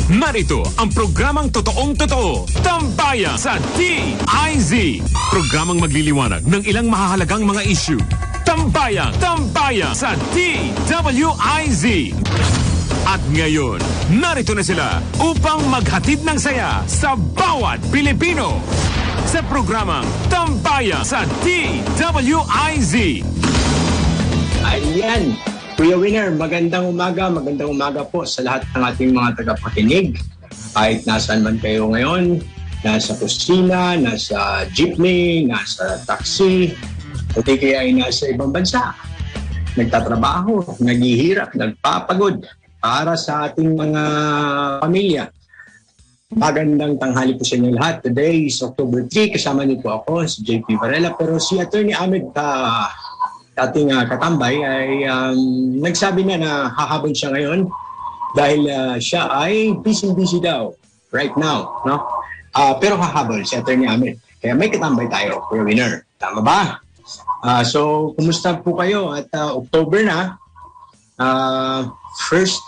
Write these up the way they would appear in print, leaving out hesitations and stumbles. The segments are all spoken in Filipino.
Narito ang programang totoong-totoo, Tambayan sa DIZ. Programang magliliwanag ng ilang mahahalagang mga issue. Tambayan sa DWIZ. At ngayon, narito na sila upang maghatid ng saya sa bawat Pilipino. Sa programang Tambayan sa DWIZ. Ayan, Kuya Winner, magandang umaga po sa lahat ng ating mga tagapakinig. Kahit nasaan man kayo ngayon, nasa kusina, nasa jeepney, nasa taxi, o di kaya ay nasa ibang bansa. Nagtatrabaho, naghihirap, nagpapagod para sa ating mga pamilya. Magandang tanghali po sa inyo lahat. Today is October 3, kasama niyo po ako, si JP Varela. Pero si Attorney Ahmed ating katambay ay nagsabi na hahabol siya ngayon dahil siya ay busy daw right now, no? Pero hahabol si Attorney Ahmed. Kaya may katambay tayo, Kuya Winner. Tama ba? So, kumusta po kayo? At October na, first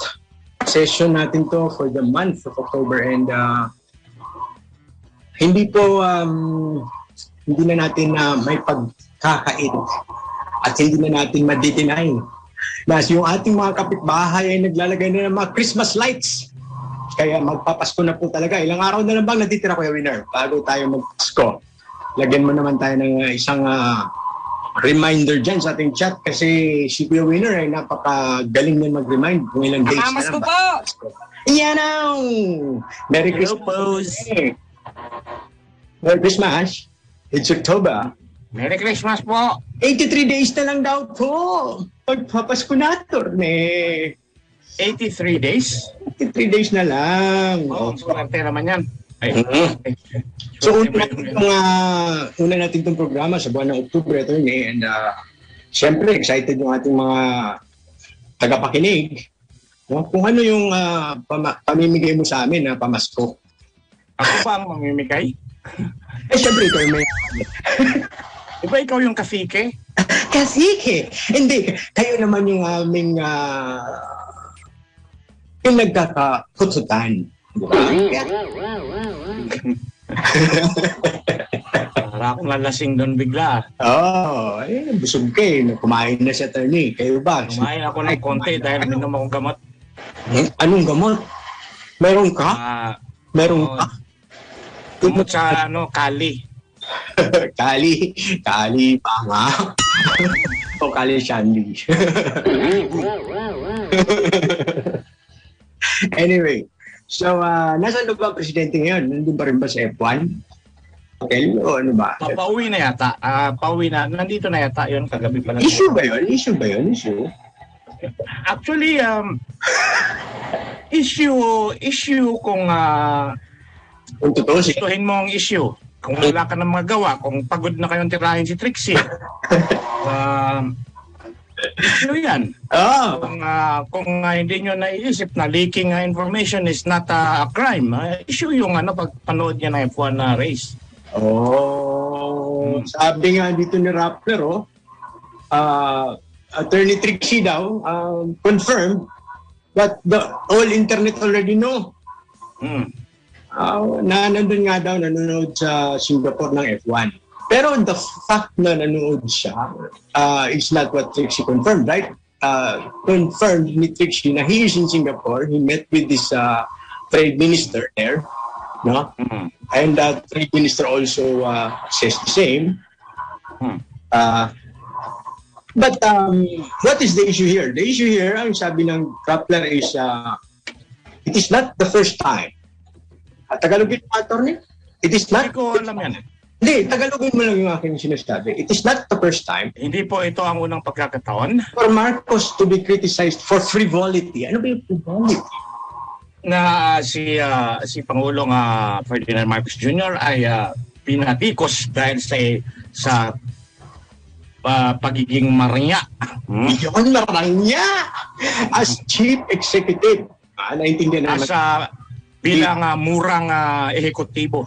session natin to for the month of October and hindi na natin may pagkakait at hindi na natin ma-deny na yung ating mga kapitbahay ay naglalagay na ng mga Christmas lights. Kaya magpapasko na po talaga. Ilang araw na lang bang natitira, Kuya Winner, bago tayo magpasko? Lagyan mo naman tayo ng isang reminder dyan sa ating chat kasi si Kuya Winner ay napakagaling na mag-remind kung ilang days na lang. Po! Yan now! Merry Christmas! Merry Christmas! It's October. Merry Christmas po! 83 days na lang daw po. Pagpapasko na, Torne. 83 days? 83 days na lang. Oo, swerte naman yan. Ay. So, una natin itong programa sa buwan ng October, Torne. And siyempre, excited yung ating mga tagapakinig. No? Kung ano yung pamimigay mo sa amin na pamasko. Ako ba ang mamimigay? Siyempre, ikaw may... Iba ikaw yung kasike? Kasike? Hindi. Kayo naman yung aming yung nagkakakututan. Diba? Para akong lalasing doon bigla. Oo. Busog ka eh. Kumain na si Attorney. Kayo ba? Kumain ako ng konti dahil minom akong gamot. Anong gamot? Meron ka? Meron ka? Gamot sa kali. Kali pa nga. O Kali Shandy. Anyway, so nasaan na ba ang presidente ngayon? Nandun pa rin ba sa F1? Okay, o ano ba? Pauwi na yata. Pauwi na. Nandito na yata yun kagabi pa lang. Issue ba yun? Issue? Actually, issue kung totoo gustuhin mo ang issue. Kung wala ka nang magawa, kung pagod na kayong tirahin si Trixie, issue yan. Oh. Kung hindi nyo naiisip na leaking information is not a crime, issue yung pagpanood niya ng F1 na race. Oh, sabi nga dito ni Rappler, Attorney Trixie daw, confirmed that the all internet already know. Nandun nga daw, nanonood sa Singapore ng F1. Pero the fact na nanonood siya is not what Trixie confirmed, right? Confirmed ni Trixie na he is in Singapore. He met with this trade minister there, no? And the trade minister also says the same. But what is the issue here? The issue here, ang sabi ng Rappler is it is not the first time. Tagalogin mo, Attorney? It is not... Hindi ko alam yan. Hindi, Tagalogin mo lang yung aking sinasabi. It is not the first time. Hindi po ito ang unang pagkakataon. For Marcos to be criticized for frivolity. Ano ba yung frivolity? Na si Pangulong Ferdinand Marcos Jr. ay pinatikos dahil sa pagiging marnya. Yun, marnya! As chief executive. Naintindihan naman. Bilang murang ehekutibo.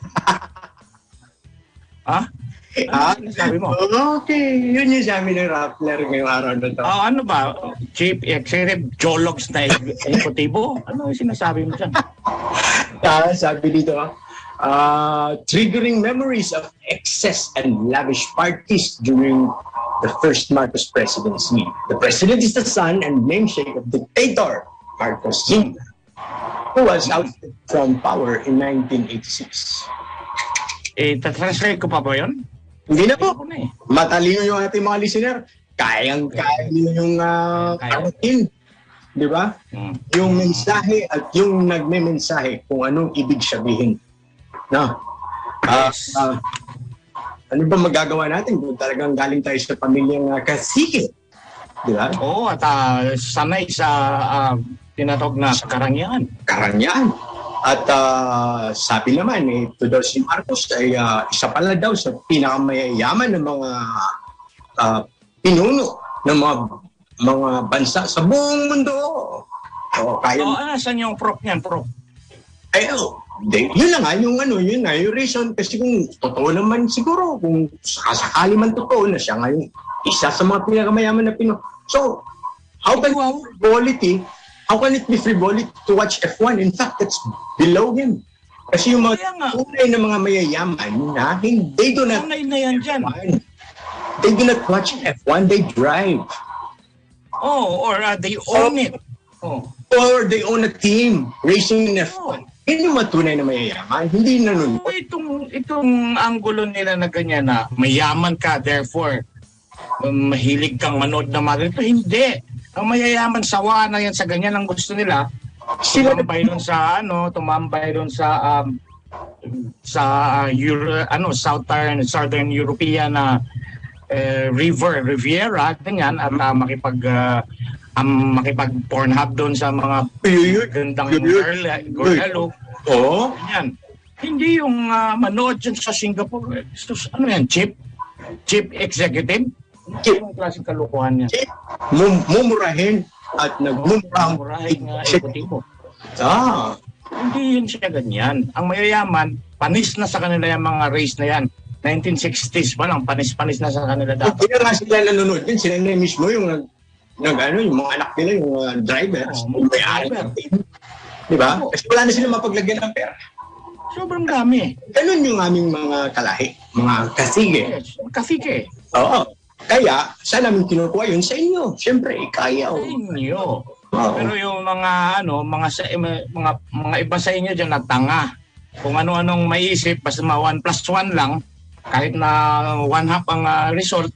Sabi mo? Okay. Yun yung sabi ng Rappler ngayong araw na to. Ano ba? Chief Executive Jologs na ehekutibo? Ano yung sinasabi mo dyan? Sabi dito, triggering memories of excess and lavish parties during the first Marcos presidency. The president is the son and namesake of dictator Marcos Sr., who was ousted from power in 1986. Translate ko pa ba yun? Hindi na po. Matalino yung ating mga listener. Kayang-kaya yung parating. Di ba? Yung mensahe at yung nagme-mensahe kung anong ibig sabihin. No? Ano ba magagawa natin kung talagang galing tayo sa pamilyang kasike? Di ba? Oo, at sanay sa tinatawag na karangyaan. Karangyaan. At sabi naman, ito daw si Marcos ay isa pala daw sa pinakamayayaman ng mga pinuno ng mga bansa sa buong mundo. Saan yung prop niyan, prop? Yun na nga, yun na, yung reason. Kasi kung totoo naman siguro, kung sakali man totoo na siya ngayon, isa sa mga pinakamayaman na pinuno. So, how can it be frivolity to watch F1? In fact, it's below him. Kasi yung mga tunay na mga mayayaman na they do not watch F1, they drive. Or they own it. Or they own a team racing in F1. Hindi yung matunay na mayayaman. Hindi nanonood. Itong anggulo nila na ganyan na mayaman ka, therefore, mahilig kang manood na mga ganito. Hindi. Ang mayayaman, sawa na yan sa ganyan ang gusto nila. Tumambay doon sa Southern European Riviera, ganyan, at makipag-pornhub doon sa mga gandang girl. Ganyan. Hindi yung manood dyan sa Singapore. Ano yan? Cheap executive? Yung klaseng kalukuhan niya. Mumurahin at nagmumurahing ekutibo. Hindi yun siya ganyan. Ang mayayaman, panis na sa kanila yung mga race na yan. 1960s pa lang, panis-panis na sa kanila dapat. Hindi na sila nanonood din. Sila na mismo yung yung mga anak nila, yung drivers, yung may-ari ng team. Diba? Kasi wala na sila mapaglagyan ng pera. Sobrang dami. Ganun yung aming mga kalahi, mga kasige. Yes, kasige. Oo. Kaya, saan namin kinukuha yun? Sa inyo. Siyempre, ikayaw. Sa inyo. Pero yung mga iba sa inyo dyan na tanga. Kung ano-anong maiisip, basta 1+1 lang, kahit na 1/2 ang result,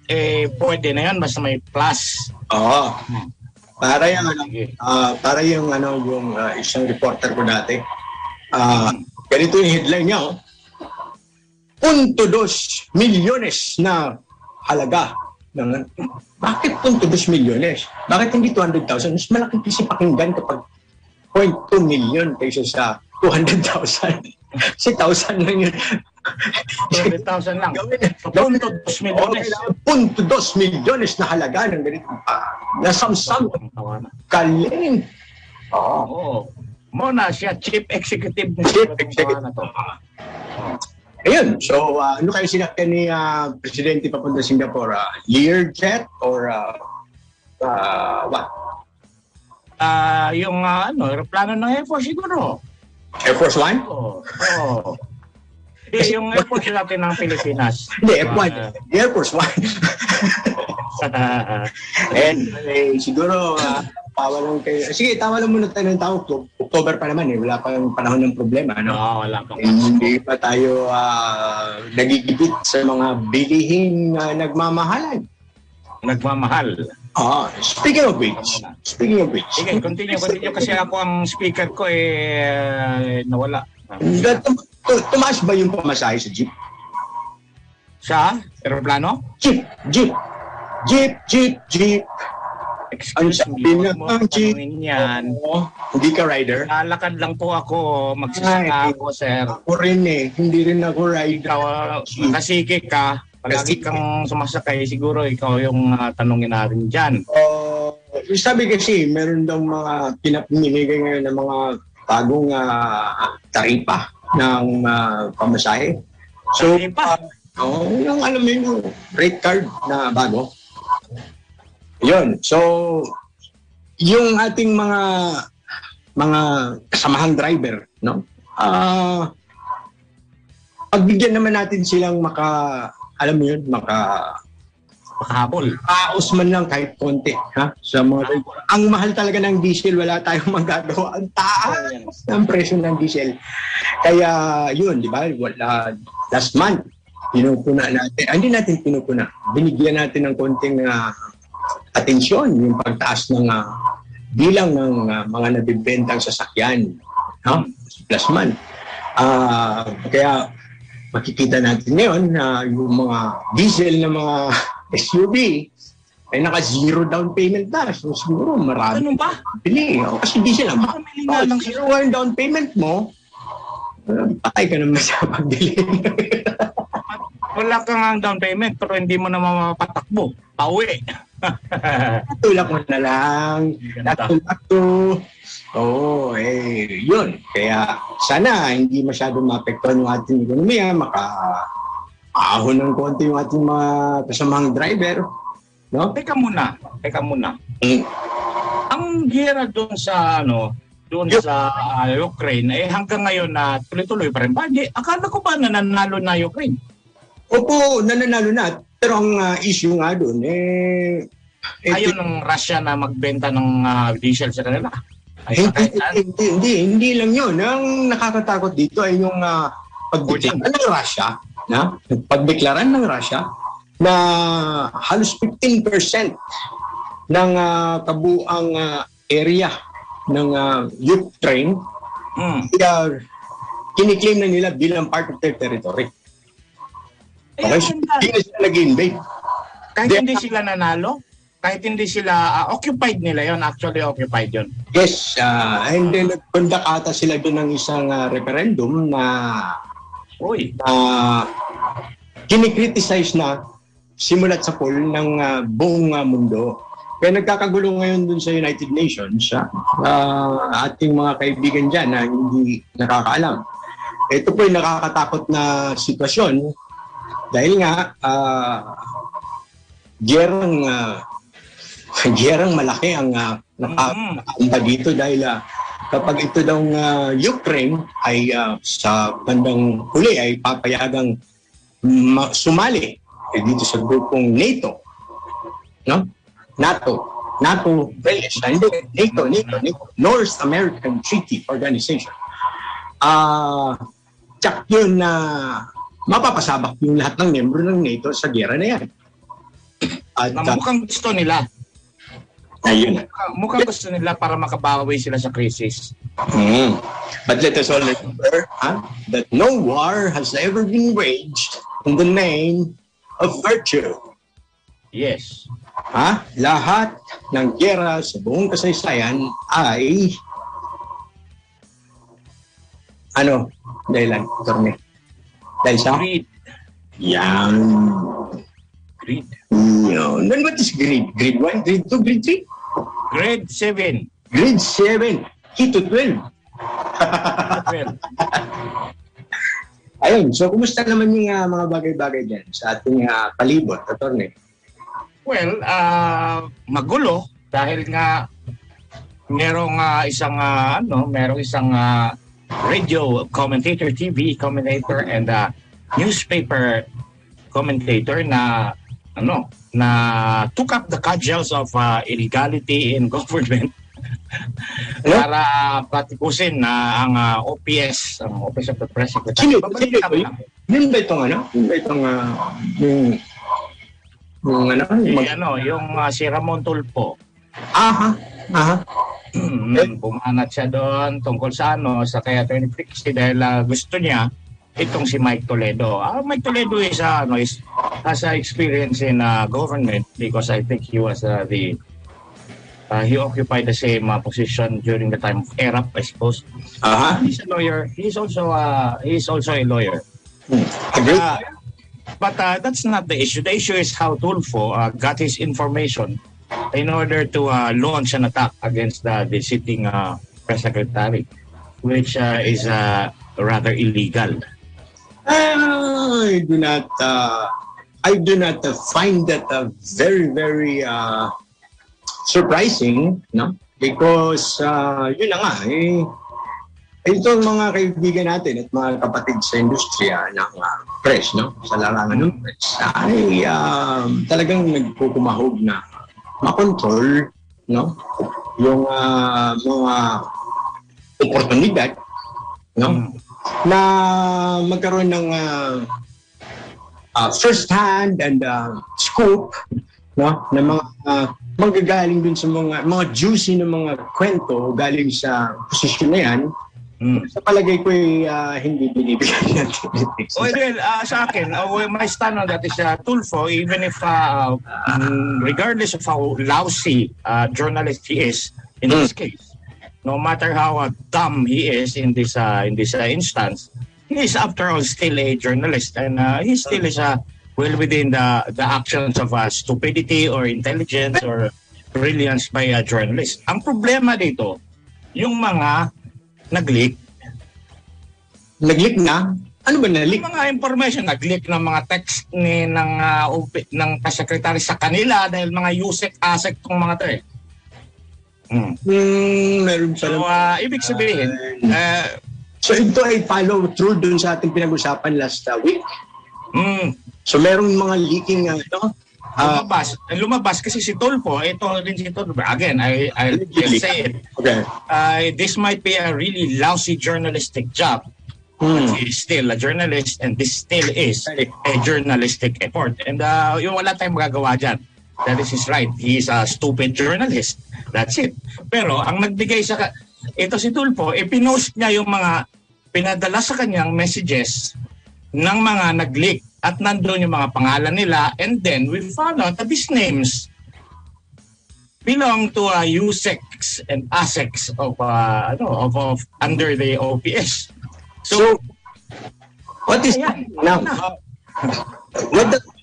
pwede na yan, basta may plus. Oo. Para yung isang reporter ko dati. Ganito yung headline niya, 0.2 milyones na halaga. Bakit 0.2 milyones? Bakit hindi 200,000? Mas malaki kasi pakinggan kapag 0.2 million kaysa sa 200,000. Kasi 1,000 lang yun. 200,000 lang. 0.2 milyones. 0.2 milyones na halaga ng ganito. Nasamsam. Galing. Oo. Muna siya, chief executive. Chief executive. Ayun. So, ano kayo sinakyan ni Presidente papunta Singapore? Learjet or what? Yung aeroplano ng Air Force siguro. Air Force One? Oo. Yung Air Force natin ng Pilipinas. Hindi, F1. Air Force One. Siguro, tawa lang kayo. Sige, tawa lang muna tayo ng tao. October pa naman Wala pa yung panahon ng problema, no? Oo, wala pa. Hindi pa tayo nagigibit sa mga bilihing nagmamahalan. Nagmamahal. Speaking of which. Sige, continue kasi ako ang speaker ko nawala. Tumaas ba yung pamasahe sa jeep? Sa aeroplano? Jeep. Excuse me, yan. Hindi ka rider? Lalakad lang po ako, magsasaka ako, sir. Ako rin hindi rin ako rider. Ikaw, kasike ka, palagi kang sumasakay, siguro ikaw yung tanongin natin dyan. Sabi kasi, meron daw mga pinapinimigay ngayon ng mga bagong taripa ng pamasahe. So, yung alam mo yung rate card na bago. Yun. So, yung ating mga kasamahang driver, no? pagbigyan naman natin silang alam mo yun, Makahabol. paus man lang kahit konti, ha? Sa mga, ang mahal talaga ng diesel, wala tayong magagawa. Ang taas ng presyo ng diesel. Kaya yun, di ba? Last month, pinupuna natin. Hindi natin pinupuna. Binigyan natin ng konting atensyon yung pagtaas ng bilang ng mga nabibentang sasakyan. Ha? Last month. Kaya makikita natin ngayon na yung mga diesel na mga SUV ay naka-zero down payment na. So siguro marami. Ano ba? Pili. Kasi diesel lang. Zero yung down payment mo, patay ka naman sa pagbili. Wala kang down payment pero hindi mo na mapapatakbo. Pauwi. Tulak mo na lang. Natulak to. Oo, yun. Kaya sana hindi masyadong maapektuhan yung ating ekonomiya, makaahon ng konti yung ating mga kasamahang driver. No? Teka muna. Ang gera doon sa Ukraine, hanggang ngayon na tuloy-tuloy pa rin ba? Akala ko ba nananalo na Ukraine? Opo, nananalo na. Pero ang issue nga doon, ayaw ng Russia na magbenta ng diesel sa kanila. Hindi lang yun. Ang nakakatakot dito ay yung pagdeklaran ng Russia, pagdeklaran ng Russia na halos 15% ng kabuang area ng Ukraine kiniklaim na nila bilang part of their territory. Okay, hindi na sila nag-invade. Kahit hindi sila nanalo? Kahit hindi sila occupied nila yon, actually occupied yon. Yes, and then nag-conduct ata sila doon ng isang referendum na kinikriticize na simulat sa pool ng buong mundo. Kaya nagkakagulo ngayon doon sa United Nations, ating mga kaibigan dyan na hindi nakakaalam. Ito po yung nakakatakot na sitwasyon dahil nga gerang malaki ang nakapunta dito dahil kapag ito daw Ukraine ay sa bandang huli ay papayagang sumali dito sa grupong NATO, no? NATO, North American Treaty Organization. Tsak yun na mapapasabak yung lahat ng membro ng NATO sa gera na yan. At mukhang gusto nila. Ayun. Mukhang gusto nila para makabawi sila sa krisis. But let us all remember that no war has ever been waged in the name of virtue. Yes. Lahat ng gera sa buong kasaysayan ay dahilan, Torne? Dahil sa greed. Yan. Greed. Then what is greed? Grade 1, grade 2, grade 3? Grade 7. Grade 7. Key to 12. Ayun, so kumusta naman yung mga bagay-bagay dyan sa ating palibot, Atty. Well, magulo dahil nga merong isang radio commentator, TV commentator, and newspaper commentator na took up the cudgels of illegality in government para patikusin na ang OPS, ang Office of the Press Secretary. Yun ba itong yung si Ramon Tulfo. Bumanat siya doon tungkol sa sa kaya 2060 dahil gusto niya itong si Mike Toledo. Mike Toledo has experience in government because I think he was he occupied the same position during the time of ERAP, I suppose. He's a lawyer. He's also a lawyer. But that's not the issue. The issue is how Tulfo got his information in order to launch an attack against the sitting press secretary, which is rather illegal. I do not find that very, very surprising, no? Because yun na nga, Itong mga kaibigan natin at mga kapatid sa industriya ng press, no? Sa larangan ng press, ay talagang nagkukumahog na makontrol, no? Yung mga oportunidad, no? Na magkaroon ng first hand and scoop, no? Na mga manggagaling dun sa mga juicy na mga kwento galing sa posisyon na yan. Sa palagay ko hindi binibigyan natin. Well, sa akin, my stand on that is Tulfo, even if regardless of how lousy journalist he is in this case, no matter how dumb he is in this instance, he is after all still a journalist, and he still is well within the actions of stupidity or intelligence or brilliance by a journalist. Ang problema dito, yung mga nag-leak. Nag-leak na? Ano ba na-leak? Mga information, nag-leak ng mga text ng secretary sa kanila dahil mga USEC-ASEC tong mga to eh. Meron pa So, ibig sabihin, so ito ay follow through dun sa ating pinag-usapan last week. So merong mga leaking lumabas kasi si Tulfo, ito rin si Tulfo. Again, I'll just say it. Okay. This might be a really lousy journalistic job. But he is still a journalist, and this still is a journalistic effort. And yung wala tayong magagawa dyan. That is his right. He is a stupid journalist. That's it. Pero ang nagbigay ito si Tulfo, pinost niya yung mga pinadala sa kanyang messages ng mga nag-leak. At nandun yung mga pangalan nila, and then we found out that these names belong to USECs and ASECs of under the OPS. So what is now?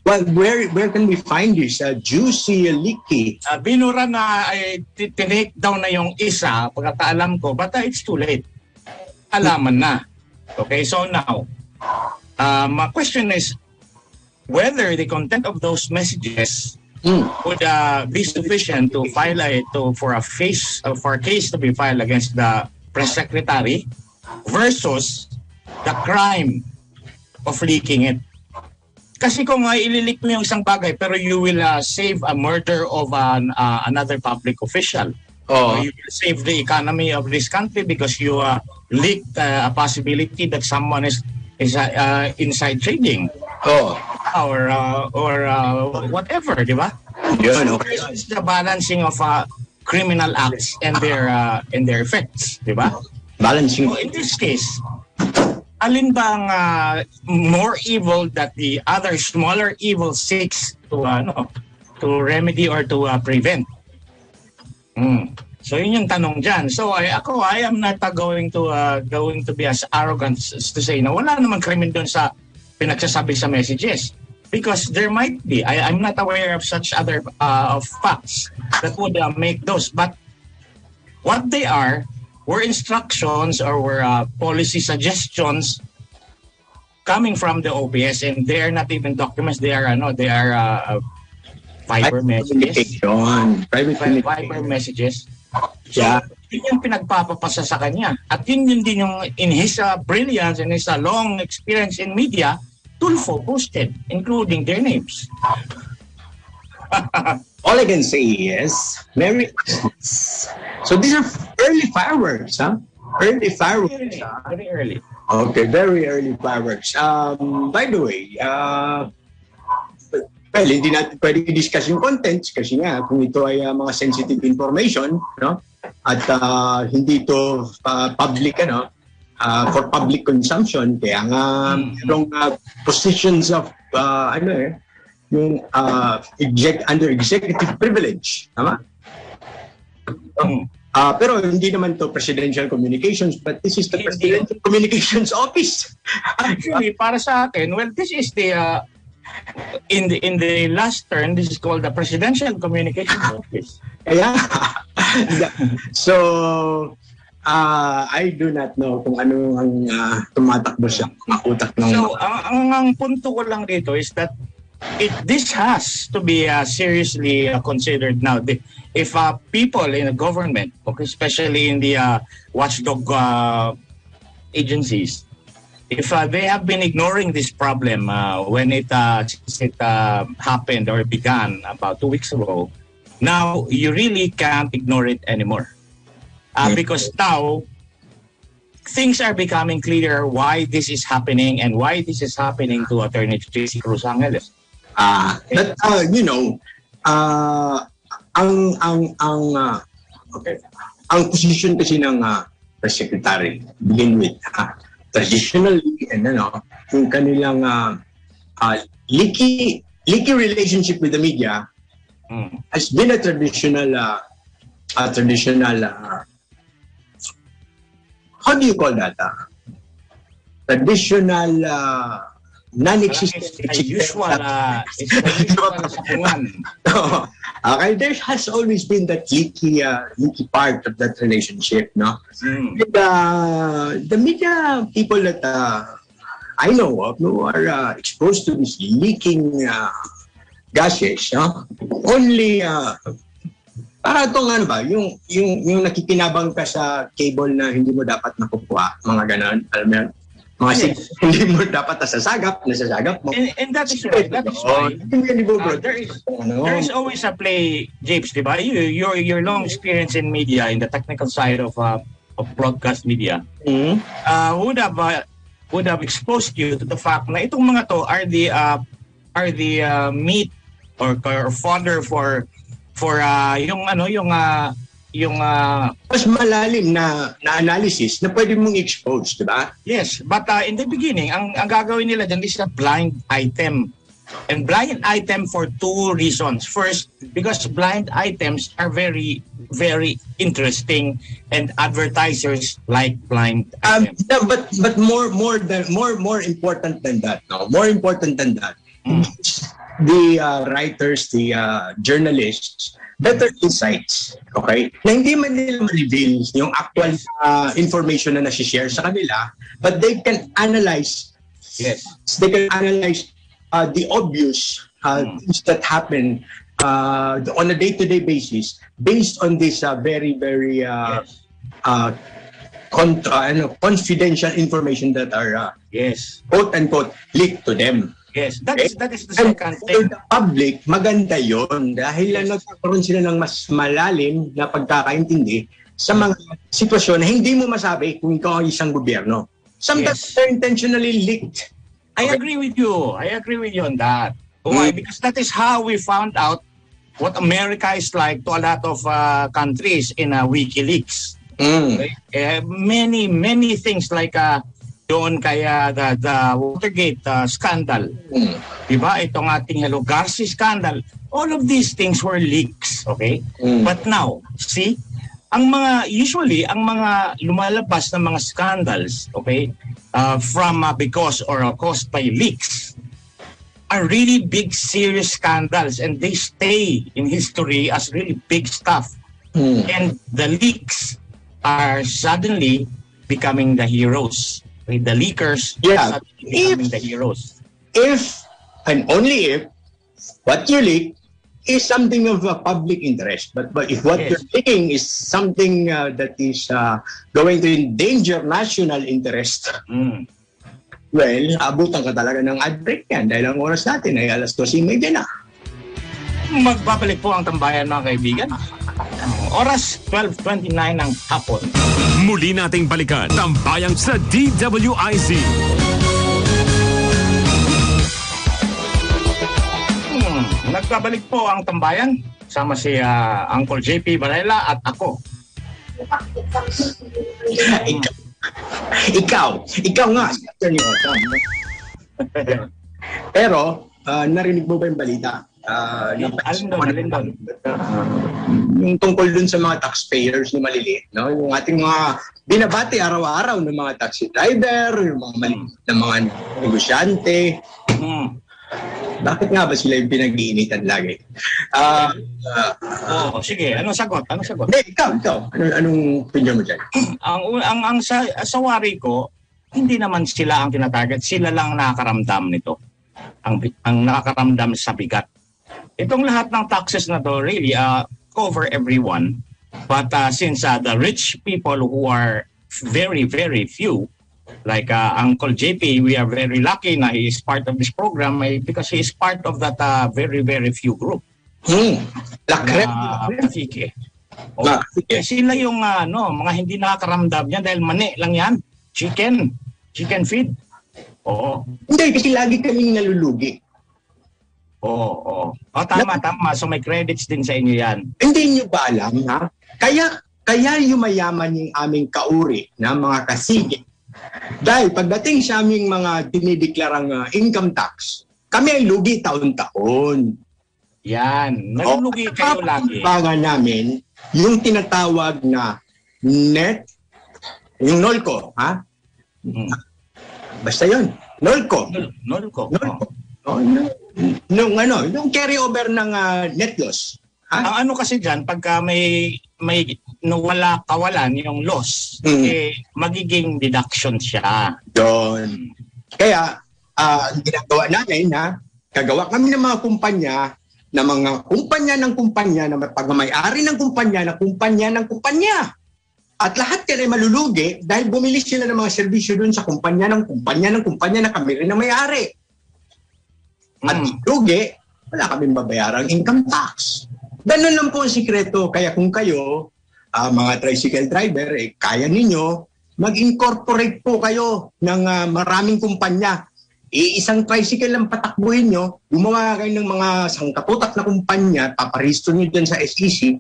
Where can we find this juicy, leaky? Binura na, tinake down na yung isa, pagkakaalam ko, but it's too late. Alaman na. Okay, so now, my question is, whether the content of those messages would be sufficient to file for a case to be filed against the press secretary versus the crime of leaking it. Kasi kung ililik mo yung isang bagay pero you will save a murder of another public official. You will save the economy of this country because you leaked a possibility that someone is inside trading. Or whatever, di ba? It's the balancing of criminal acts and their effects, di ba? Balancing. So in this case, alin bang more evil that the other smaller evil seeks to remedy or to prevent? So yun yung tanong dyan. So I am not going to be as arrogant as to say na wala namang krimen doon sa pinagsasabi sa messages. Because there might be. I'm not aware of such other of facts that would make those. But what they were instructions or were policy suggestions coming from the OPS, and they are not even documents. They are Viber messages. Viber messages. So, yun yung pinagpapapasa sa kanya. At yun din yung in his brilliance and his long experience in media, Tulfo posted, including their names. All I can say is, Merry Christmas. So these are early fireworks, huh? Early fireworks. Very early. Okay, very early fireworks. By the way, well, hindi natin pwede i-discuss yung contents kasi nga kung ito ay mga sensitive information, no? At hindi ito public, for public consumption, kaya nga yung positions of yung under executive privilege, tama? Pero hindi naman to presidential communications, but this is the presidential communications office. Actually, para sa akin, well, this is the in the last term, this is called the presidential communications office. Yeah. So I do not know kung ano ang tumatakbo sa utak ng... So, ang punto ko lang dito is that this has to be seriously considered now. If people in the government, okay, especially in the watchdog agencies, if they have been ignoring this problem when it happened or began about 2 weeks ago, now you really can't ignore it anymore. Because now, things are becoming clear why this is happening and why this is happening to Attorney Tracy Cruz Angeles. But you know, ang position kasi ng press secretary begin with traditionally and yung kanilang leaky relationship with the media has been a traditional how do you call that? Traditional non-existent. It's the usual sapungan. Okay, there has always been that leaky part of that relationship, no? The media people that I know of who are exposed to this leaking gases, only para itong yung nakikinabang ka sa cable na hindi mo dapat nakukuha, mga ganon, alam mo yan? Hindi mo dapat nasasagap mo. And that is why. There is always a play, Japes, di ba? Your long experience in media, in the technical side of broadcast media, would have exposed you to the fact na itong mga to are the meat or fodder for yung mas malalim na analysis na pwede mong expose, di ba? Yes, but in the beginning, ang gagawin nila dyan is a blind item. And blind item for two reasons. First, because blind items are very, very interesting and advertisers like blind items. But more important than that, no? More important than that, the writers, the journalists, better insights, okay? Na hindi man nila ma-reveal yung actual information na nasi-share sa kanila, but they can analyze. Yes. They can analyze the obvious things that happen on a day-to-day basis based on this very, very confidential information that are quote-unquote leaked to them. Yes, that is the second thing. For the public, maganda yon dahil nagkakaroon sila ng mas malalim na pagkakaintindi sa mga sitwasyon na hindi mo masabi kung ikaw ang isang gobyerno. Sometimes they're intentionally leaked. I agree with you. I agree with you on that. Why? Because that is how we found out what America is like to a lot of countries in WikiLeaks. Many things like doon kaya the Watergate scandal. Diba? Itong ating Hello Garcia scandal. All of these things were leaks, okay? But now, see, ang mga lumalabas na mga scandals, okay, from because or caused by leaks are really big, serious scandals, and they stay in history as really big stuff. And the leaks are suddenly becoming the heroes. The leakers are becoming the heroes. If and only if what you leak is something of a public interest, but if what you're leaking is something that is going to endanger national interest, well, abutan ka talaga ng ad break yan dahil ang oras natin ay 12:30 na. Magbabalik po ang tambayan, mga kaibigan. Oras 12:29 ng hapon. Muli nating balikan Tambayan sa DWIZ. Nagbabalik po ang tambayan. Sama si Uncle JP Varela at ako. Ikaw nga, Attorney Otto. Pero, narinig mo ba yung balita? Alin doon? Yung tungkol dun sa mga taxpayers na maliliit, no? Yung ating mga binabati araw-araw ng mga taxi driver, yung mga maliliit na mga negosyante. Bakit nga ba sila yung pinag-iinitan lagi? Sige, anong sagot? Hindi, ikaw. Anong opinion mo dyan? ang sa wari ko, hindi naman sila ang tinatarget. Sila lang nakakaramdam nito. Ang nakakaramdam sa bigat. Itong lahat ng taxes na to really cover everyone. But since the rich people who are very, very few, Like Uncle JP, we are very lucky na he is part of this program because he is part of that very, very few group. Lakrep. Pasike. Sila yung mga hindi nakakaramdam yan dahil mani lang yan. Chicken feed. Oo. Hindi, kasi lagi kaming nalulugi. Oo. Tama. So may credits din sa inyo yan. Hindi nyo ba alam, ha? Kaya yumayaman yung aming kauri na mga kasigi. Dahil pagdating sa aming mga dinideklarang income tax, kami ay lugi taon-taon. Yan. Nalulugi kayo lagi. Ang namin, yung tinatawag na net, yung NOLCO, ha? Basta yun. NOLCO. Yung carry over ng net loss. Ha? Ang ano kasi dyan, pagka may kawalan yung loss, magiging deduction siya. Yun. Kaya, ginagawa namin na gagawa kami ng mga kumpanya na pagmamay-ari ng kumpanya. At lahat yan ay malulugi dahil bumili sila ng mga serbisyo dun sa kumpanya na kami rin ang may-ari. At lugi, wala kaming babayarang income tax. Ganun lang po ang sikreto. Kaya kung kayo, mga tricycle driver, kaya ninyo, mag-incorporate po kayo ng maraming kumpanya. Isang tricycle lang patakbuhin nyo, gumawa kayo ng mga sangkatutak na kumpanya, paparisto nyo dyan sa SEC,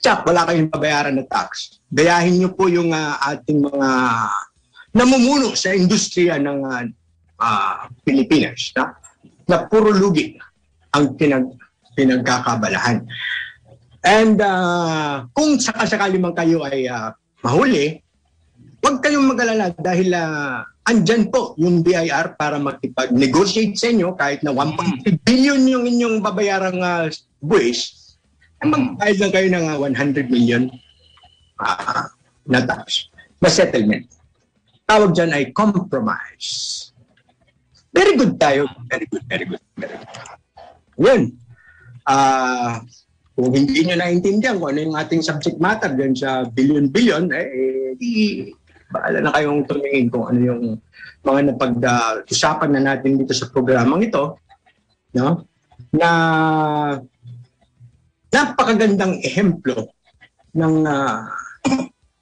tsak, wala kayong babayaran na tax. Gayahin nyo po yung ating mga namumuno sa industriya ng Pilipinas na puro lugi ang pinagkakabalahan. And kung sakasakali man kayo ay mahuli, huwag kayong mag-alala dahil andyan po yung BIR para makipag-negotiate sa inyo kahit na 1.3 billion yung inyong babayarang buwis, mag-file lang kayo ng 100 million na tax, na settlement. Tawag dyan ay compromise. Very good tayo. Very good. Yun. Kung hindi nyo naintindihan kung ano yung ating subject matter dyan sa billion-billion, baala na kayong tumingin kung ano yung mga napag-usapan na natin dito sa programang ito, no? Na napakagandang ehemplo ng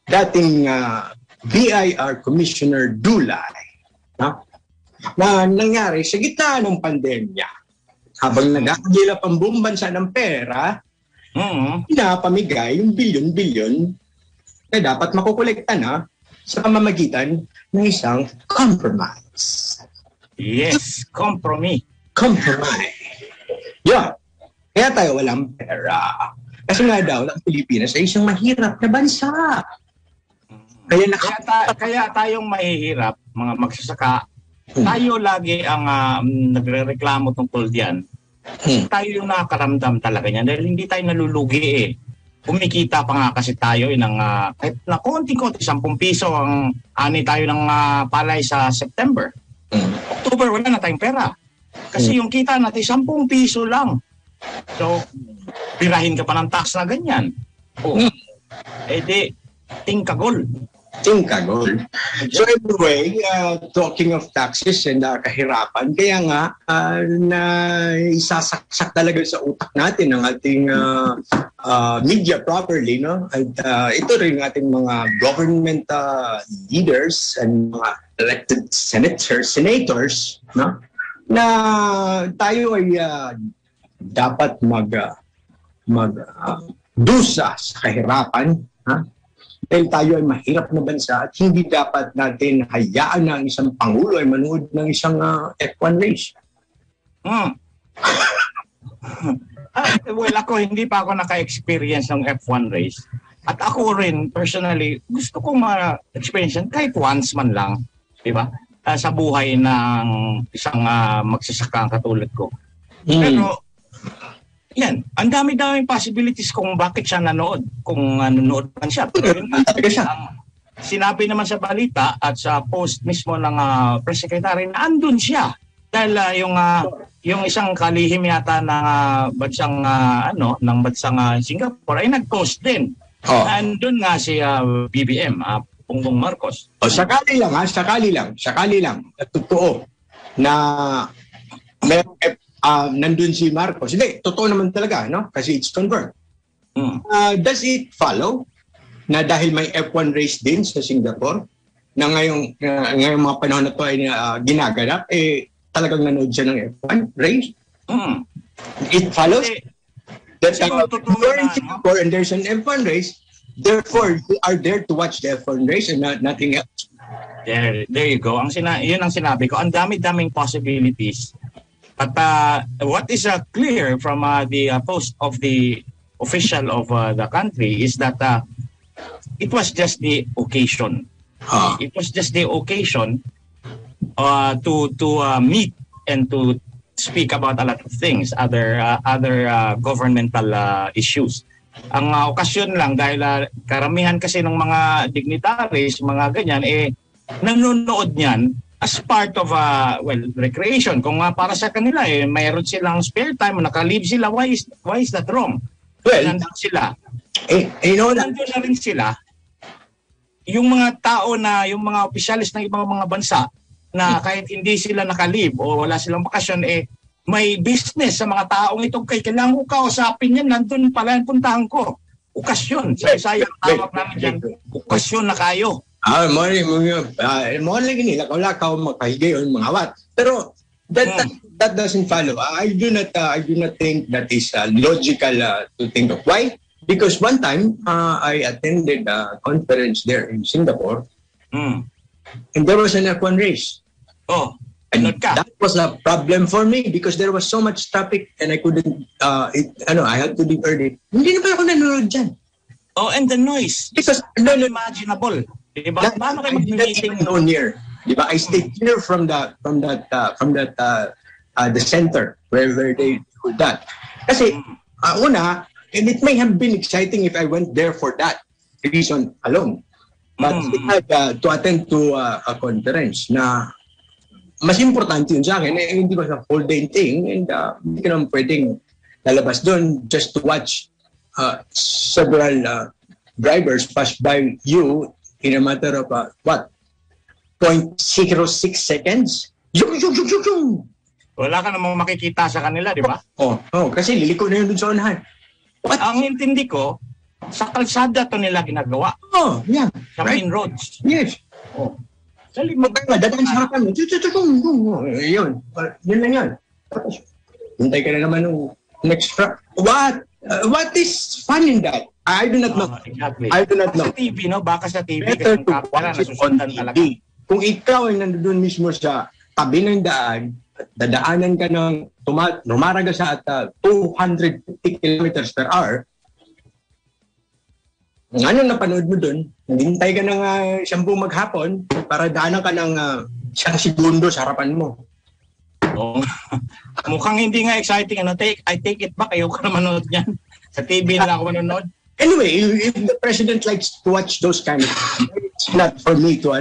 dating BIR Commissioner Dulay, no? Na nangyari sa gitna ng pandemya. Habang nag-aagila pang buong bansa ng pera, pinapamigay yung bilyon-bilyon na dapat makukolekta na sa pamamagitan ng isang compromise. Yes, compromise. Yeah. Kaya tayo walang pera. Kasi nga daw, ang Pilipinas ay isang mahirap na bansa. Kaya tayong mahihirap, mga magsasaka, tayo lagi ang nagrereklamo tungkol diyan. Tayo yung nakakaramdam talaga niyan dahil hindi tayo nalulugi Kumikita pa nga kasi tayo ng kahit na konti-konti, 10 piso ang ani tayo ng palay sa September. October, wala na tayong pera. Kasi yung kita natin 10 piso lang. So, pirahin ka pa ng tax na ganyan. Tingkagol. So anyway, talking of taxes and kahirapan, kaya nga na isasaksak talaga sa utak natin ang ating media properly, no? At ito rin ating mga government leaders and mga elected senators, no? Na tayo ay dapat dusa sa kahirapan, ha? Dahil tayo ay mahirap na bansa at hindi dapat natin hayaan na ang isang Pangulo ay manood ng isang F1 race. Well, ako hindi pa ako naka-experience ng F1 race. At ako rin, personally, gusto kong ma-experience yan kahit once man lang. Diba? Sa buhay ng isang magsasaka katulad ko. Pero, yan, ang dami-daming possibilities kung bakit siya nanood. Kung nanood man siya. Pero yun, sinabi naman sa balita at sa post mismo ng press secretary na andun siya. Dahil yung isang kalihim yata ng bansang ng bansang Singapore ay nag-post din. Andun nga si BBM, Bongbong Marcos. O sakali lang, totoo na nandun si Marcos. Hindi, totoo naman talaga, no? Kasi it's confirmed. Does it follow na dahil may F1 race din sa Singapore, na ngayong mga panahon na to ay ginaganap, talagang nanood siya ng F1 race? It follows that you're in Singapore and there's an F1 race, therefore you are there to watch the F1 race and nothing else. There you go. Yun ang sinabi ko. Ang dami-daming possibilities. But what is clear from the post of the official of the country is that it was just the occasion. It was just the occasion to meet and to speak about a lot of things, other governmental issues. Ang okasyon lang dahil karamihan kasi ng mga dignitaries, mga ganyan, nanonood niyan as part of recreation. Kung para sa kanila mayroon silang spare time, naka-leave sila, why is that wrong? Well, nandun sila. Nandun na rin sila. Yung mga tao na, yung mga opisyalis ng ibang mga bansa na kahit hindi sila naka-leave o wala silang bakasyon, may business sa mga taong ito. Kailangan ko kausapin yan, nandun pala yung puntahan ko. Okasyon. Sa Bisaya, tawag namin dyan, okasyon na kayo. Mo lagi nila, wala ka makahiga yun, mga wat. Pero that doesn't follow. I do not think that is logical to think of. Why? Because one time, I attended a conference there in Singapore, and there was an F1 race. And that was a problem for me because there was so much traffic and I couldn't, I had to leave early. Hindi na pa ako nanonood dyan. And the noise. Because, unimaginable. Diba? Paano kayo mag-meeting? Diba? I stayed clear from the center where they do that. Kasi, una, and it may have been exciting if I went there for that reason alone. But I had to attend to a conference na mas importante yun sa akin. Hindi ko sa whole day thing and hindi ka naman pwedeng lalabas doon just to watch several drivers pass by you in a matter of 0.06 seconds. Wala ka namang makikita sa kanila, di ba? Kasi liliko na yun dun sa unahan. Ang intindi ko, sa kalsada to nila ginagawa. Yeah. Sa main roads. Yes. Dadaan sa harapan mo. Yun. Yun lang yun. Hintay ka na naman ng next truck. What is fun in that? I do not know. Exactly. I do not know. Sa TV, no? Baka sa TV. Better to watch it on TV. Kung ikaw ay nandun mismo sa tabi ng daan, dadaanan ka ng lumaraga sa 250 kilometers per hour, anong napanood mo dun? Naghintay ka ng 10 maghapon para daanan ka ng 1 segundo sa harapan mo. Mukhang hindi nga exciting. I take it back. Ayoko na manood yan. Sa TV na ako manonood. Anyway, if the president likes to watch those kind of things, it's not for me to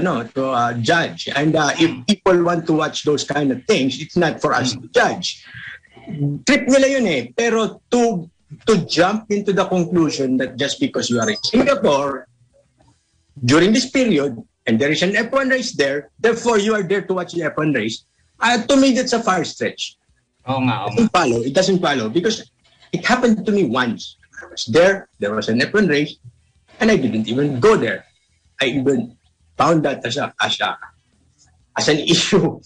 judge. And if people want to watch those kind of things, it's not for us to judge. Trip nila yun Pero to jump into the conclusion that just because you are in Singapore during this period and there is an F1 race there, therefore you are there to watch the F1 race, to me that's a far stretch. It doesn't follow because it happened to me once. I was there was an F1 race, and I didn't even go there. I even found that as an issue.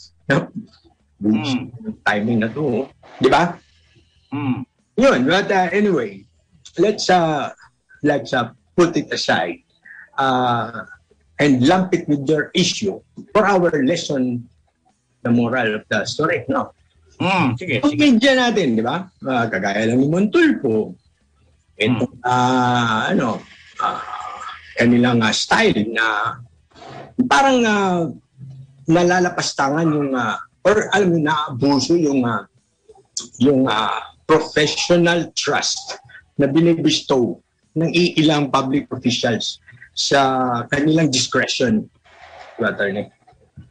Timing na to, di ba? Yun, but anyway, let's put it aside and lump it with your issue for our lesson, the moral of the story, no? Sige. Ang media natin, di ba? Kagaya lang ni Montulfo. Ito, kanilang style na parang nalalapastangan yung, or alam mo, naabuso yung professional trust na binibistow ng ilang public officials sa kanilang discretion.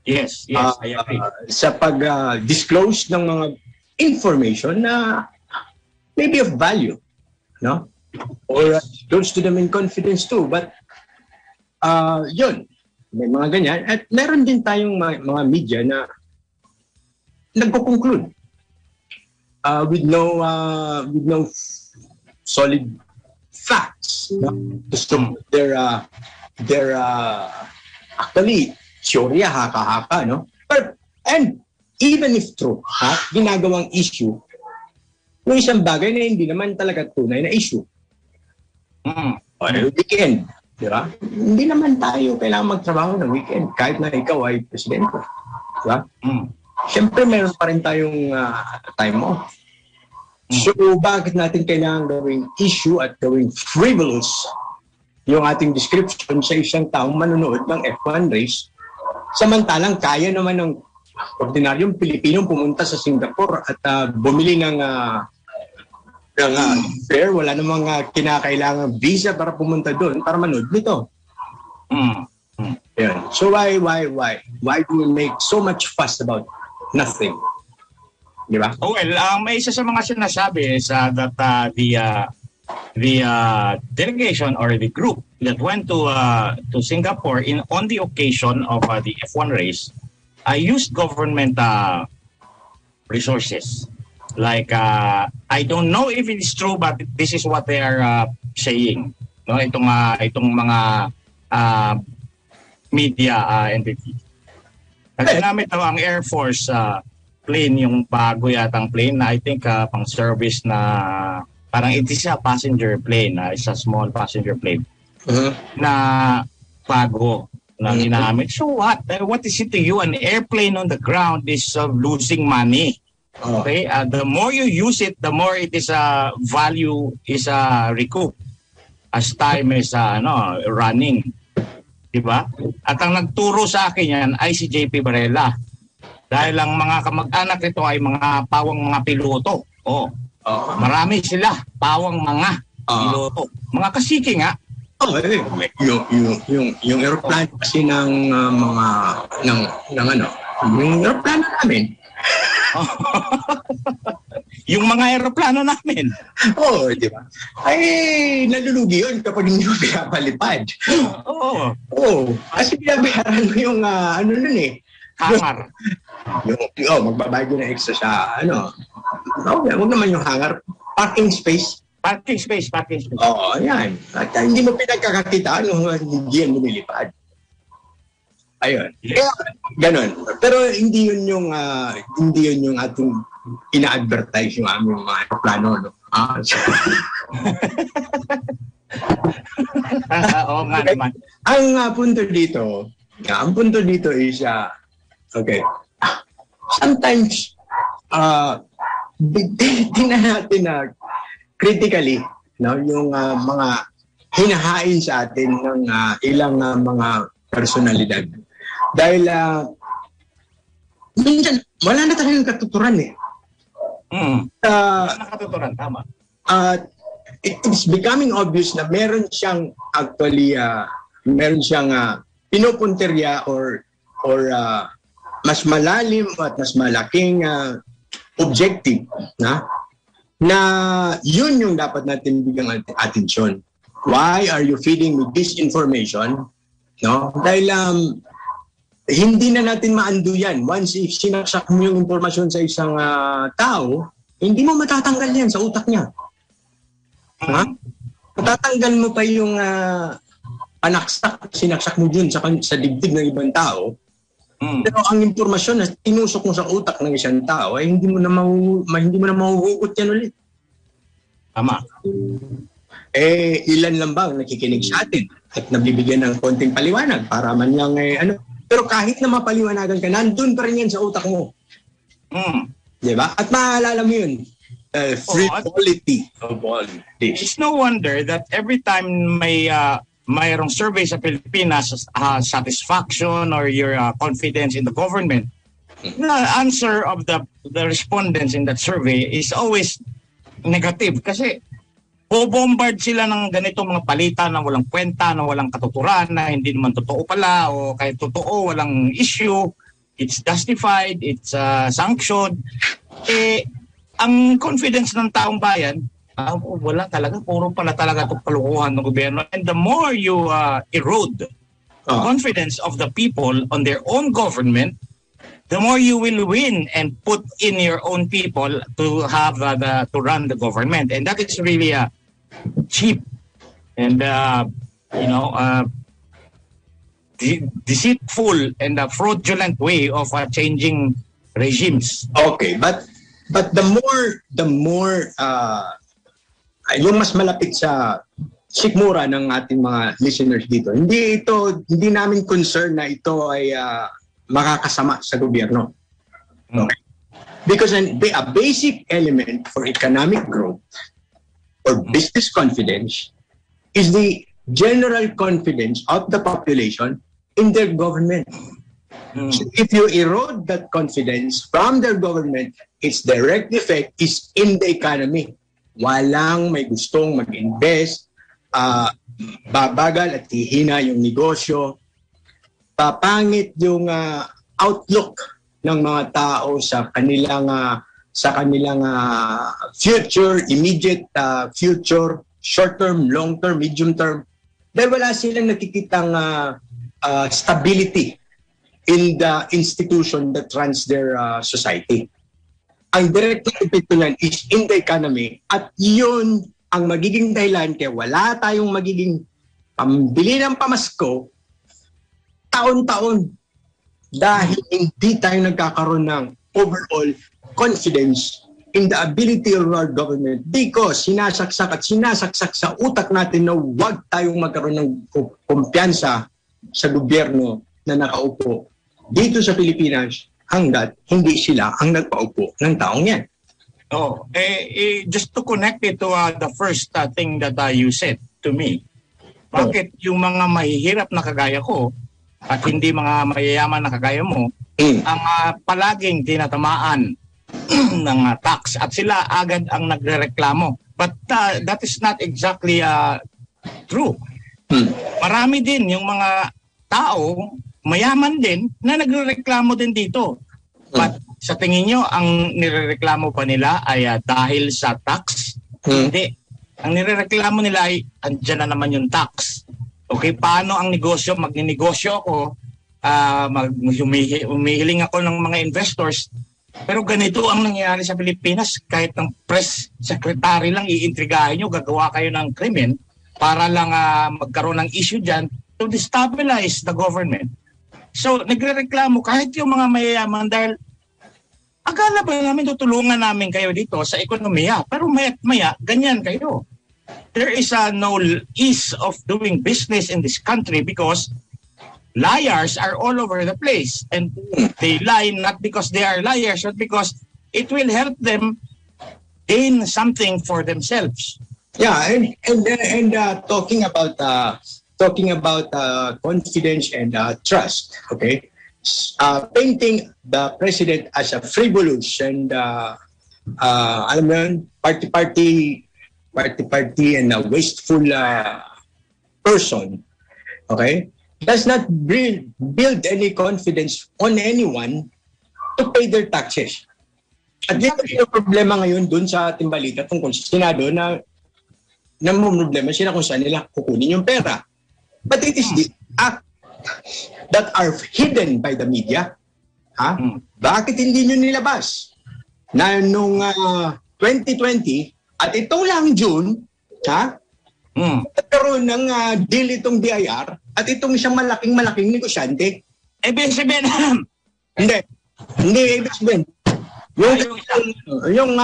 Yes, I agree. Sa pag-disclose ng mga information na maybe of value, no? Or close to them in confidence too. But, yun. may mga ganyan. At meron din tayong mga media na nagko-conclude with no solid facts to support their actually teorya haka-haka, no? And even if true, ginagawang issue ng isang bagay na hindi naman talaga tunay na issue. Weekend, di ba? Hindi naman tayo kailangan magtrabaho ng weekend kahit na ikaw ay presidente. Di ba? Siyempre, meron pa rin tayong time off. So, bakit natin kailangan gawing issue at gawing frivolous yung ating description sa isang taong manonood ng F1 race, samantalang kaya naman ng ordinaryong Pilipinong pumunta sa Singapore at bumili ng fare, wala namang kinakailangan visa para pumunta doon para manood nito. Yeah. So why do we make so much fuss about nothing? Di ba? Oh, well, may isa sa mga sinasabi is that the delegation or the group that went to Singapore on the occasion of the F1 race used government resources. Like I don't know if it is true, but this is what they are saying. No, itong mga media entity. At ginamit daw ang Air Force plane, yung bago yatang plane na I think pang service na parang it is a passenger plane, it's a small passenger plane na bago na ginamit. So what? What is it to you? An airplane on the ground is losing money. Okay? The more you use it, the more it is value is recoup as time is running. Diba? At ang nagturo sa akin yan ay si JP Barela. Dahil ang mga kamag-anak nito ay mga pawang mga piloto. Marami sila, pawang mga piloto. Mga kasiki nga. Yung aeroplano kasi ng yung aeroplano namin. Yung mga aeroplano namin. Di ba? Ay, nalulugi yun kapag hindi mo pinapalipad. Kasi binabayaran mo yung nun eh. Hangar. Magbabayad ng extra sa huwag naman yung hangar. Parking space. Parking space. Yan. At hindi mo pinagkakakitaan hindi yan lumilipad. Ayun. Kaya, ganun. Pero hindi yun yung ating ina-advertise yung aming mga aeroplano, no? Oo nga naman. Ang punto dito is okay. Sometimes tingnan natin critically, no, yung mga hinahain sa atin ng ilang mga personalidad. Dahil minsan wala na talagang katuturan eh. Nakatuturan, tama. It is becoming obvious na meron siyang pinupunterya or mas malalim at mas malaking objective na yun yung dapat natin bigyang atensyon. Why are you feeding me this information? No? Dahil hindi na natin maando yan. Once if sinaksak mo yung impormasyon sa isang tao, hindi mo matatanggal yan sa utak niya. Matatanggal mo pa yung sinaksak mo dun sa dibdib ng ibang tao. Pero ang impormasyon na tinusok mo sa utak ng isang tao ay hindi mo na mahuhugot yan ulit. Tama. Ilan lang ba ang nakikinig sa atin at nabibigyan ng konting paliwanag para man lang pero kahit na mapaliwanagan ka, nandun pa rin yan sa utak mo. Diba? At maalala mo yun. Frivolity of all this. It's no wonder that every time mayroong survey sa Pilipinas, satisfaction or your confidence in the government, the answer of the respondents in that survey is always negative. Kasi bombard sila ng ganitong mga palita na walang kwenta, na walang katuturan, na hindi naman totoo pala, o kahit totoo, walang issue, it's justified, it's sanctioned. Ang confidence ng taong bayan, wala talaga, puro pala talaga itong kalukuhan ng gobyerno. And the more you erode confidence of the people on their own government, the more you will win and put in your own people to have to run the government. And that is really cheap and deceitful and a fraudulent way of changing regimes. Okay, but the more yung mas malapit sa sikmura ng ating mga listeners dito, hindi namin concern na ito ay makakasama sa gobyerno. Okay? Because a basic element for economic growth or business confidence is the general confidence of the population in their government. So if you erode that confidence from their government, its direct effect is in the economy. Walang may gustong mag-invest, babagal at hihina yung negosyo, papangit yung outlook ng mga tao sa kanilang future, immediate future, short term, long term, medium term. Dahil wala silang nakikitang stability in the institution that runs their society. Ang direct effect niyan is in the economy at yun ang magiging dahilan kaya wala tayong magiging pambili ng pamasko taon-taon dahil hindi tayo nagkakaroon ng overall confidence in the ability of our government because sinasaksak sa utak natin na huwag tayong magkaroon ng kumpiyansa sa gobyerno na nakaupo dito sa Pilipinas hanggat hindi sila ang nagpaupo ng taong yan. Just to connect it to the first thing that you said to me, bakit yung mga mahihirap na kagaya ko at hindi mga mayayaman na kagaya mo ang palaging tinatamaan ng tax at sila agad ang nagrereklamo. But that is not exactly true. Marami din yung mga tao, mayaman din, na nagrereklamo din dito. But sa tingin nyo, ang nirereklamo pa nila ay dahil sa tax? Hindi. Ang nirereklamo nila ay andyan na naman yung tax. Okay, paano ang negosyo? Magninegosyo ako, humihiling ako ng mga investors, pero ganito ang nangyayari sa Pilipinas. Kahit ng press secretary lang iintrigahin nyo, gagawa kayo ng krimen para lang magkaroon ng issue dyan to destabilize the government. So, nagrereklamo kahit yung mga mayayaman dahil akala ba namin tutulungan namin kayo dito sa ekonomiya? Pero maya, ganyan kayo. There is no ease of doing business in this country because liars are all over the place. And they lie not because they are liars, but because it will help them gain something for themselves. Yeah, and talking about confidence and trust, okay? Painting the president as a frivolous and alam mo yun, party and a wasteful person, okay, does not build any confidence on anyone to pay their taxes. At yun yung problema ngayon dun sa ating balita tungkol sa Senado na problema sila kung saan nila kukunin yung pera. But it is the act that are hidden by the media. Bakit hindi nyo nilabas? Na nung 2020 at itong lang June, nagkaroon ng deal itong BIR at itong isang malaking negosyante. Ibig sabihin, hindi ibig sabihin. Yung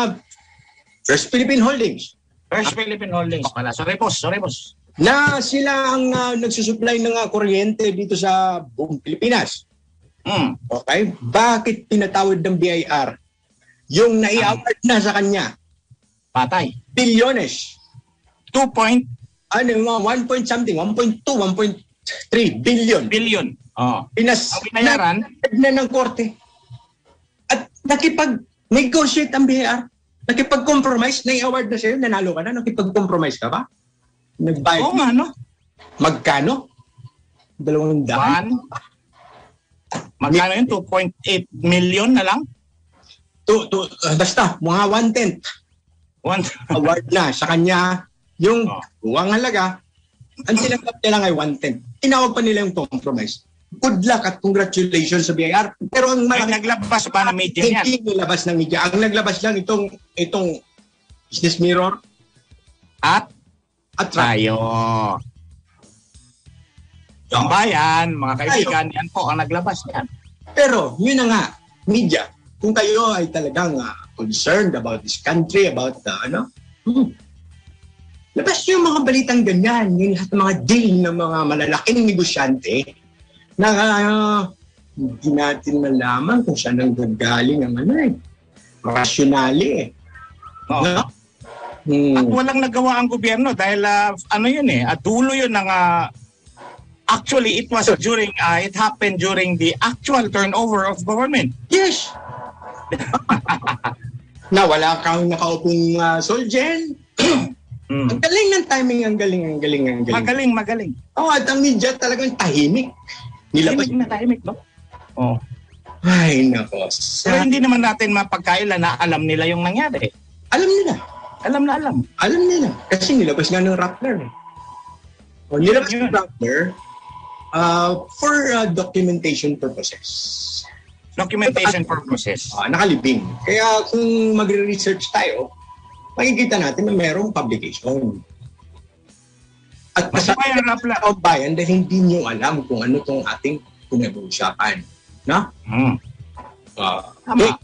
First Philippine Holdings. First Philippine Holdings pala. Sorry boss. Na sila ang nagsusupply ng kuryente dito sa buong Pilipinas. Okay? Bakit tinatawad ng BIR? Yung nai-award na sa kanya. Patay. Bilyones. 1 point something, 1.2, 1.3 billion. Binayaran na ng korte. At nakipag-negotiate ang BIR. Nakipag-compromise, nai-award na sa'yo, nanalo ka na, nakipag-compromise ka ba? Nagbayad. Oo nga, no? Magkano? 200. Magkano yun? 2.8 million na lang? Basta, mga 1/10. Award na sa kanya. Yung buwang halaga, ang tinanggap niya lang ay 1/10. tinawag pa nila yung compromise. Good luck at congratulations sa BIR. Pero ang Ay, naglabas pa ng media yan. hindi nilabas ng media. Ang naglabas lang itong Business Mirror At tayo. Tambayan, mga kaibigan, yan po ang naglabas yan. Pero, yun na nga, media. Kung kayo ay talagang concerned about this country, about labas yung mga balitang ganyan, yung lahat ng mga deal ng mga malalaking negosyante na hindi natin malaman kung saan ang gagaling ang rasyonali . At walang nagawa ang gobyerno dahil dulo yun ng actually it was it happened during the actual turnover of government. Yes. Na wala kang nakaupong soldier. Ang galing ng timing, ang galing. Magaling. At ang media talagang tahimik. Tahimik, no? Oh. Ay, nako. Pero hindi naman natin mapagkaila na alam nila yung nangyari. Alam nila. Alam nila. Kasi nilabas nga ng Rappler. Nilabas ng Rappler for documentation purposes. Nakalibing. Kaya kung magre-research tayo, makikita natin na mayroong publication. At masaya ang Tambayan dahil hindi nyo alam kung ano itong ating pinag-uusapan. No? Tama.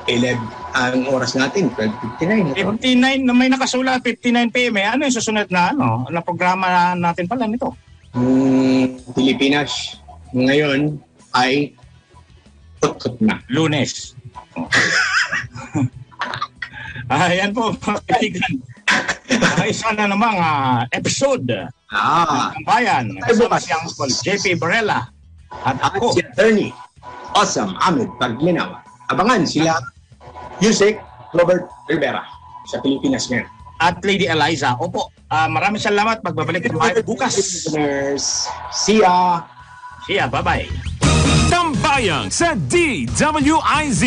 11 ang oras natin, 12:59. 59, na may nakasulat, 59 PM. Ano yung susunod na programa natin pala nito? Pilipinas ngayon ay kot na. Lunes. Ayan po, mga kaibigan. Isa na namang episode ng Tambayan. Kasama si Uncle JP Barela at ako. Si Attorney Awesome Ahmed Paglinaw. Abangan sila Yusek Robert Rivera sa Pilipinas ngayon. At Lady Eliza. Opo, maraming salamat. Magbabalik tayo bukas. See ya. Bye-bye. Tambayan sa DWIZ.